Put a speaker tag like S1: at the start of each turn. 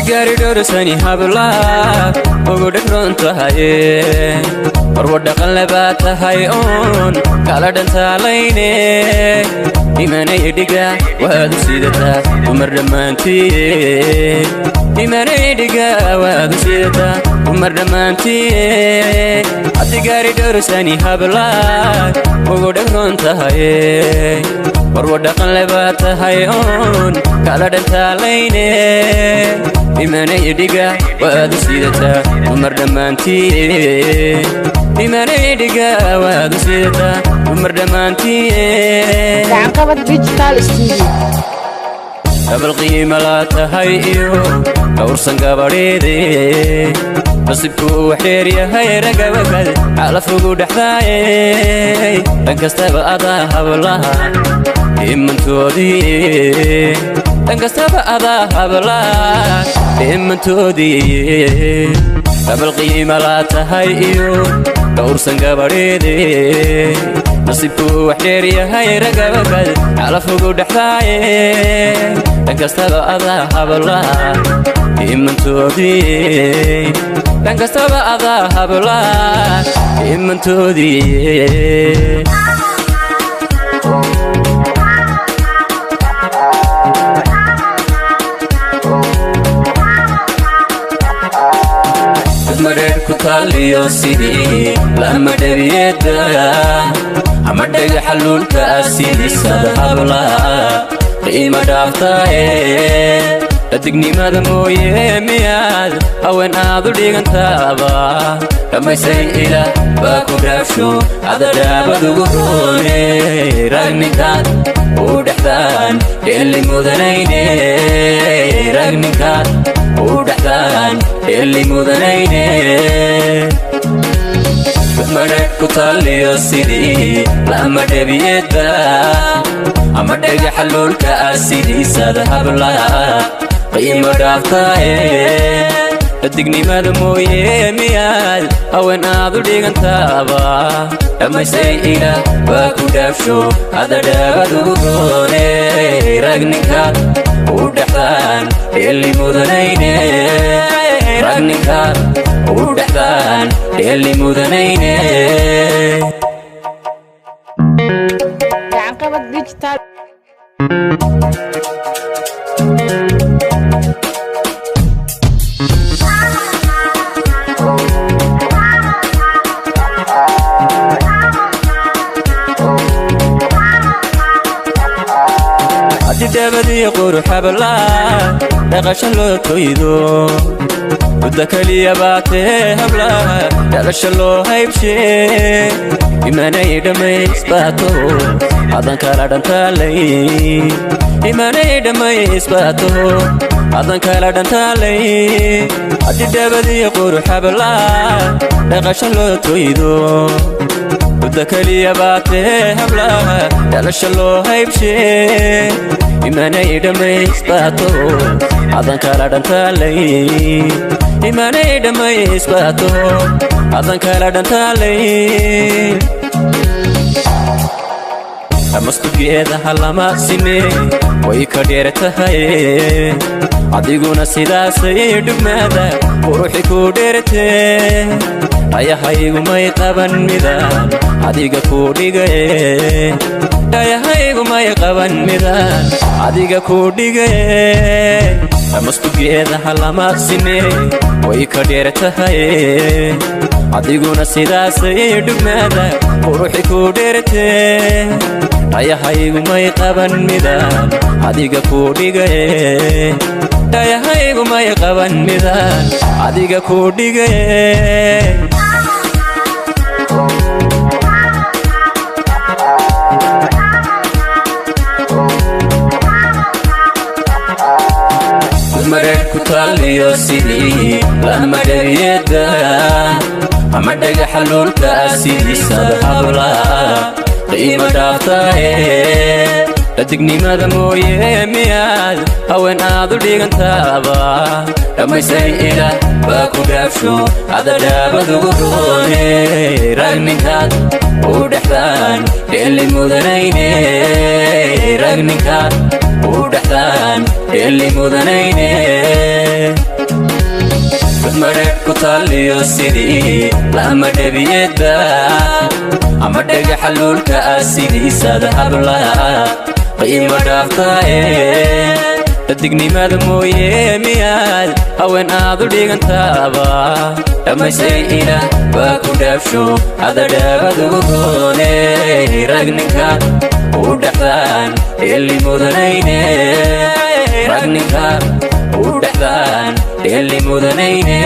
S1: gari dorsani habla ugu dhigron tahay warwada qalba tahay on kala dhantaalayne imanay dhiga waad sidata umar dhamaanti imanay dhiga waad sidata umar dhamaanti gari dorsani habla ugu dhigron tahay warwada qalba tahay on kala dhantaalayne imanay dhiga waad sidata umar dhamaanti imanay dhiga waad sidata umar dhamaanti
S2: gacanqabad digital studio
S1: qabl qiimo la tahay iyo awrsan gabadheede nasibku waxeer yahay ragabad alafugu dhaxdaay tan kastaba adaa hablaha imantoodii tan kastaba adaa hablaha imantoodii qabl qiimo la tahay iyo awrsan gabadheede nasibku waxeer yahay ragabad alafugu dhaxdaay tan kastaba adaa hablaha imantoodii tan kastaba adaa hablaha imantoodii mareer ku taaliyo sidii lama dhabiyada ama dhaga xaluulka sidisada hablaha qiimo dhaaftaaye adignimada mooye miyaad haween aad u dhigantaaba dhamaysay ila baa ku dhaafsho adadhaabad ugu roone ragninkaad u dhexdaan dheeli mudanayne ragninkaad u dhexdaan dheeli mudanayne mareer ku taaliyo sidii lama dhabiyada ama dhaga xaluulka sidisada hablaha qiimo dhaaftaaye adignimada mooye miyaad haween aad u dhigantaaba dhamaysay ila baa ku dhaafsho adadhaabad ugu roone ragninkaad u dhexdaan dheeli mudanayne ragninkaad u dhexdaan dheeli mudanayne
S2: gacanqabad digital
S1: dabadii qurux habla dhaqasho loo toydo muddo kaliya baatee habla dhalasho loo haybshee imanay dhammaysbaato adan kala dhantaalay imanay dhammaysbaato adan kala dhantaalay dabadii qurux habla dhaqasho loo toydo muddo kaliya baatee habla dhalasho loo haybshee imanay dhammaysbaato adan kala dhantaalay imanay dhammaysbaato adan kala dhantaalay amastugeeda halama sine way ka dheer tahay adiguna sidaasay dhugmaada quruxi ku dheertee ayahaygu may qaban midaan adiga ku dhigaye ayahaygu may qaban midaan adiga ku dhigaye amastugeeda halama sine way ka dheer tahay adiguna sidaasay dhugmaada quruxi ku dheertee ayahaygu may qaban midaan adiga ku dhigaye ayahaygu may qaban midaan adiga ku dhigaye mareer ku taaliyo sidii lama dhabiyada ama dhaga xaluulka sidisada hablaha qiimo dhaaftaaye dadigniimada mooye miyaad haween aad u dhigantaaba dhammaystay ilaah baa ku dhaafsho adadhaabadugu roone ragninkaad u dhexdaan dheeli mudanayne ragninkaad u dhexdaan dheeli mudanayne madheedh ku taaliyo sidii lama dhebiyeedba ama dhagaxa luulka ah sidiisada hablaha qiimo dhaaftaaye dadigniimada mooye miyaad haween aad u dhigantaaba dhammaystay ilaah baa ku dhaafsho adadhaabadugu roone ragninkaad u dhexdaan dheeli mudanayne ragninkaad u dhexdaan dheeli mudanayne